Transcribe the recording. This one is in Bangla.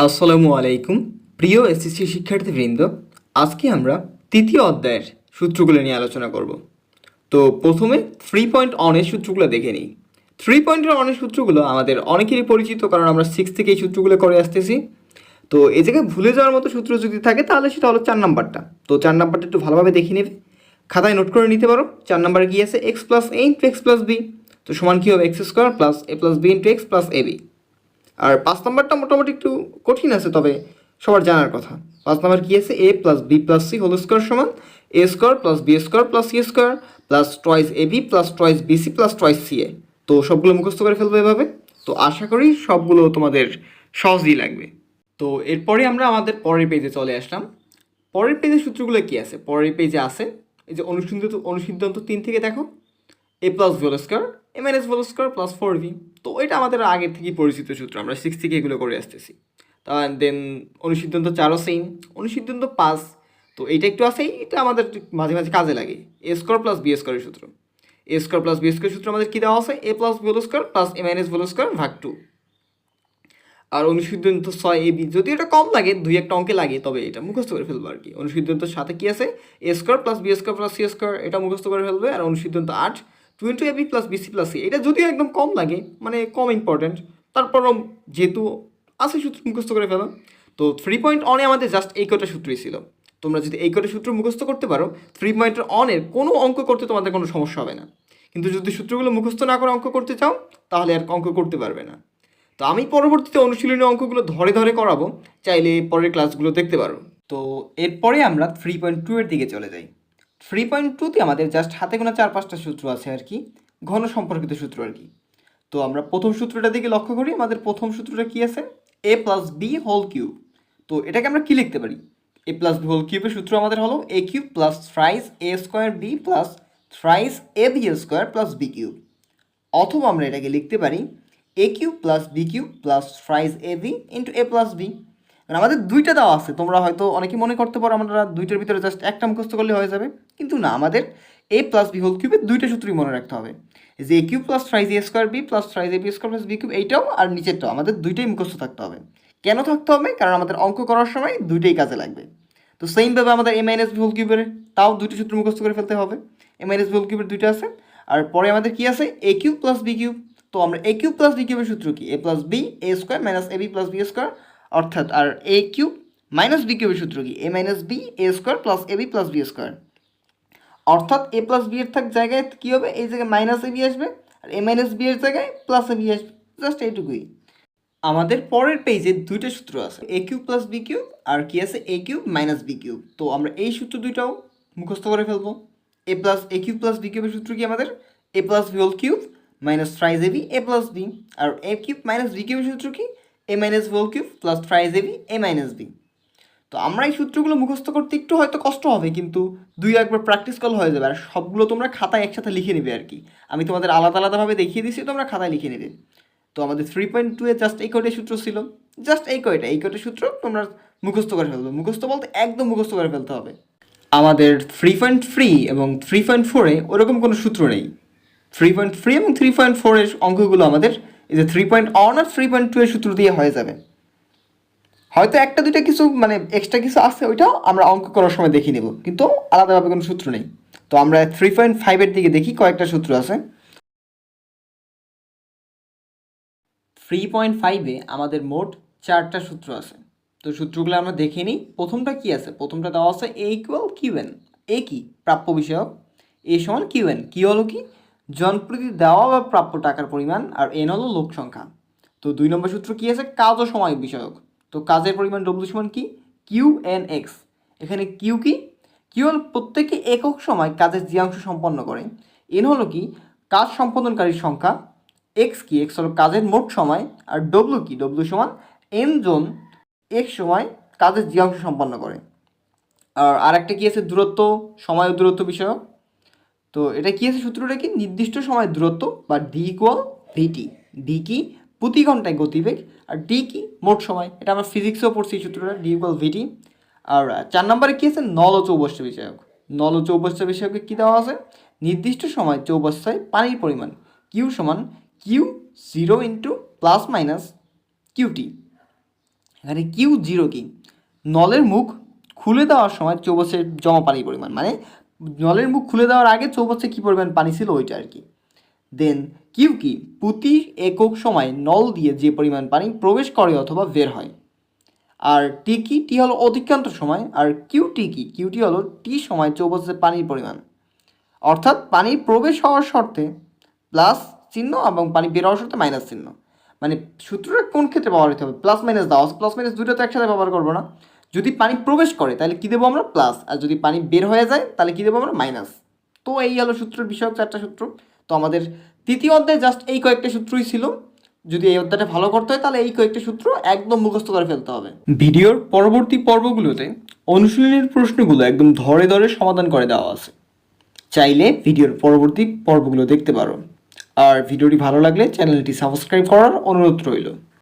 আসসালামু আলাইকুম প্রিয় এসএসসি শিক্ষার্থীবৃন্দ। আজকে আমরা তৃতীয় অধ্যায়ের সূত্রগুলো নিয়ে আলোচনা করব। তো প্রথমে 3.1-এর সূত্রগুলো দেখে নিই। 3.1-এর সূত্রগুলো আমাদের অনেকেরই পরিচিত, কারণ আমরা 6 থেকে এই সূত্রগুলো করে আসতেছি। তো এই জায়গায় ভুলে যাওয়ার মতো সূত্র যদি থাকে তাহলে সেটা হলো 4 নাম্বারটা। তো 4 নাম্বারটা একটু ভালোভাবে দেখে নেবে, খাতায় নোট করে নিতে পারো। 4 নাম্বারে কি আছে? X plus A into X plus B. তো সমান কী হবে? X square plus A plus B into X plus A B. আর 5 নাম্বারটা মোটামুটি একটু কঠিন আছে, তবে সবার জানার কথা। 5 নাম্বার কী আছে? A plus B plus C whole square সমান A square plus B square plus C square plus twice A B plus twice B C plus twice C A. তো সবগুলো মুখস্থ করে ফেলবো এভাবে। তো আশা করি সবগুলো তোমাদের সহজই লাগবে। তো এরপরে আমরা আমাদের পরের পেজে চলে আসলাম। পরের পেজের সূত্রগুলো কী আছে? পরের পেজে আছে এই যে অনুসিদ্ধান্ত 3 থেকে দেখো, A plus V whole square A minus V whole square plus 4v। তো এটা আমাদের আগের থেকেই পরিচিত সূত্র, আমরা 6 থেকে এগুলো করে আসতেছি। দেন অনুসিদ্ধান্ত 4ও সেম, অনুসিদ্ধান্ত 5। তো এইটা একটু আছেই, এটা আমাদের মাঝে মাঝে কাজে লাগে। এ স্কোয়ার প্লাস বি স্কোয়ারের সূত্র, A square plus B square সূত্র আমাদের কী দেওয়া আছে? A plus V whole square plus A minus V whole square ভাগ 2। আর অনুসিদ্ধান্ত 6ab, যদি এটা কম লাগে, দুই একটা অঙ্কে লাগে, তবে এটা মুখস্থ করে ফেলবো আর কি। অনুসিদ্ধান্তর সাথে কি আছে? A square plus B square plus C square, এটা মুখস্থ করে ফেলবে। আর অনুসিদ্ধান্ত 8 2 into AB plus BC plus C, এটা যদিও একদম কম লাগে, মানে কম ইম্পর্টেন্ট, তারপরও যেহেতু আছে সূত্র মুখস্থ করে ফেলো। তো 3.1-এ আমাদের জাস্ট এই কটা সূত্রই ছিল। তোমরা যদি এই কটা সূত্র মুখস্থ করতে পারো, 3.1-এর কোনো অঙ্ক করতে তোমাদের কোনো সমস্যা হবে না। কিন্তু যদি সূত্রগুলো মুখস্থ না করে অঙ্ক করতে চাও, তাহলে আর অঙ্ক করতে পারবে না। তো আমি পরবর্তীতে অনুশীলনী অঙ্কগুলো ধরে ধরে করাবো, চাইলে পরের ক্লাসগুলো দেখতে পারো। তো এরপরে আমরা 3.2-এর দিকে চলে যাই। 3.2-তে আমাদের জাস্ট হাতে গোনা 4-5টা সূত্র আছে আর কি, ঘন সম্পর্কিত সূত্র আর কি। তো আমরা প্রথম সূত্রটার দিকে লক্ষ্য করি। আমাদের প্রথম সূত্রটা কি আছে? A plus B whole cube. তো এটাকে আমরা কি লিখতে পারি? এ প্লাস বি হোল কিউবের সূত্র আমাদের হলো A cube plus thrice A square B plus thrice A B square plus B cube. অথবা আমরা এটাকে লিখতে পারি A cube plus B cube plus thrice A B into A plus B. কারণ আমাদের দুইটা দেওয়া আছে, তোমরা হয়তো অনেকে মনে করতে পারো আমরা দুইটার ভিতরে জাস্ট একটা মুখস্থ করলে হয়ে যাবে, কিন্তু না, আমাদের এ প্লাস বি হোল কিউবের দুইটা সূত্রই মনে রাখতে হবে। যে A cube plus thrice A square B plus thrice A B square plus B cube, এইটাও আর নিচেরটাও আমাদের দুইটাই মুখস্থ থাকতে হবে। কেন থাকতে হবে? কারণ আমাদের অঙ্ক করার সময় দুইটাই কাজে লাগবে। তো সেইমভাবে আমাদের এ মাইনাস বি হোল কিউবের তাও দুইটা সূত্র মুখস্থ করে ফেলতে হবে। এ মাইনাস বি হোল কিউবের দুইটা আছে। আর পরে আমাদের কি আছে? এ কিউব প্লাস বি কিউব। তো আমরা এ কিউব প্লাস বি কিউবের সূত্র কি? এ plus B A square minus A B plus B square, অর্থাৎ আর এ কিউব মাইনাস বি কিউবের সূত্র কি? A minus B A square plus A B plus B square, অর্থাৎ এ প্লাস বি এর জায়গায় কী হবে? এই জায়গায় মাইনাস এ বি আসবে, আর এ মাইনাস বি এর জায়গায় প্লাস এ বি আসবে, জাস্ট এইটুকুই। আমাদের পরের পেজে দুইটা সূত্র আছে, এ কিউব প্লাস বি কিউব, আর কি আছে? এ কিউব মাইনাস বি কিউব। তো আমরা এই সূত্র দুইটাও মুখস্থ করে ফেলবো। এ কিউব প্লাস বি কিউবের সূত্র কি আমাদের? A plus B whole cube minus thrice A B A plus B. আর এ কিউব মাইনাস বি কিউবের সূত্র কি? A minus B whole cube plus thrice A B A minus B. তো আমরা এই সূত্রগুলো মুখস্থ করতে একটু হয়তো কষ্ট হবে, কিন্তু দুই একবার প্র্যাকটিস করলে হয়ে যাবে। আর সবগুলো তোমরা খাতায় একসাথে লিখে নেবে আর কি। আমি তোমাদের আলাদা আলাদাভাবে দেখিয়ে দিচ্ছি, তোমরা খাতায় লিখে নেবে। তো আমাদের 3.2-এ জাস্ট এই কয়টা সূত্র ছিল, জাস্ট এই কয়টা সূত্র তোমরা মুখস্থ করে ফেলবে। মুখস্থ বলতে একদম মুখস্থ করে ফেলতে হবে। আমাদের 3.3 এবং 3.4-এ ওরকম কোনো সূত্র নেই। 3.3 এবং 3.4-এর অঙ্কগুলো আমাদের এই যে 3.1 আর 3.2-এর সূত্র দিয়ে হয়ে যাবে। হয়তো একটা দুইটা কিছু মানে এক্সট্রা কিছু আছে, ওইটাও আমরা অঙ্ক করার সময় দেখিয়ে নেব, কিন্তু আলাদাভাবে কোনো সূত্র নেই। তো আমরা 3.5-এর দিকে দেখি, কয়েকটা সূত্র আছে। 3.5-এ আমাদের মোট 4টা সূত্র আছে। তো সূত্রগুলো আমরা দেখে নিই। প্রথমটা কি আছে? প্রথমটা দেওয়া আছে এ ইকুয়াল কিউএন। এ কি? প্রাপ্য বিষয়ক। এ সমান কিউএন। কি হলো কি? জনপ্রতি দেওয়া বা প্রাপ্য টাকার পরিমাণ, আর এন হলো লোক সংখ্যা। তো 2 নম্বর সূত্র কি আছে? কাজ ও সময় বিষয়ক। তো কাজের পরিমাণ ডব্লিউ সমান কি? Q N X. এখানে কিউ কি? কিউ হল প্রত্যেকে একক সময় কাজের যে অংশ সম্পন্ন করে। এন হলো কি? কাজ সম্পাদনকারীর সংখ্যা। এক্স কি? এক্স হলো কাজের মোট সময়। আর ডব্লিউ কি? ডব্লিউ সমান এন জন এক্স সময় কাজের যে অংশ সম্পন্ন করে। আর আরেকটা কি আছে? দূরত্ব, সময় ও দূরত্ব বিষয়ক। তো এটা কি আছে? সূত্রটা কি? নির্দিষ্ট সময় দূরত্ব বা ডি ইকুয়াল ভিটি। ডি কি? প্রতি ঘন্টায় গতিবেগ। আর ডি কি? মোট সময়। এটা আমরা ফিজিক্সেও পড়ছি এই সূত্রটা, ডি ইকুয়াল ভিটি। আর 4 নম্বরে কি আছে? নল ও চৌবাচ্চা বিষয়ক। নল ও চৌবাচ্চা বিষয়কে কী দেওয়া আছে? নির্দিষ্ট সময় চৌবাচ্চায় পানির পরিমাণ কিউ সমান Q 0 into plus minus QT. এখানে Q0 কি, নলের মুখ খুলে দেওয়ার সময় চৌবাচ্চায় জমা পানির পরিমাণ, মানে নলের মুখ খুলে দেওয়ার আগে চৌবাচ্চায় কী পরিমাণ পানি ছিল ওইটা আর কি। দেন কিউ কি, প্রতি একক সময় নল দিয়ে যে পরিমাণ পানি প্রবেশ করে অথবা বের হয়। আর টি কি, টি হলো অধিকাংশ সময়। আর কিউটি কি, কিউটি হলো টি সময় চৌবাচ্চায় পানির পরিমাণ। অর্থাৎ পানি প্রবেশ হওয়ার শর্তে প্লাস চিহ্ন এবং পানি বের হওয়ার শর্তে মাইনাস চিহ্ন। মানে সূত্রটা কোন ক্ষেত্রে ব্যবহার হতে হবে, প্লাস মাইনাস দেওয়া আছে, প্লাস মাইনাস দুটো তো একসাথে ব্যবহার করবো না। যদি পানি প্রবেশ করে তাহলে কী দেবো আমরা, প্লাস। আর যদি পানি বের হয়ে যায় তাহলে কী দেবো আমরা, মাইনাস। তো এই হলো সূত্রের বিষয়ক 4টা সূত্র। তো আমাদের তৃতীয় অধ্যায়ে জাস্ট এই কয়েকটা সূত্রই ছিল। যদি এই অধ্যায়টা ভালো করতে হয় তাহলে এই কয়েকটা সূত্র একদম মুখস্থ করে ফেলতে হবে। ভিডিওর পরবর্তী পর্বগুলোতে অনুশীলনের প্রশ্নগুলো একদম ধরে ধরে সমাধান করে দেওয়া আছে, চাইলে ভিডিওর পরবর্তী পর্বগুলো দেখতে পারো। আর ভিডিওটি ভালো লাগলে চ্যানেলটি সাবস্ক্রাইব করার অনুরোধ রইল।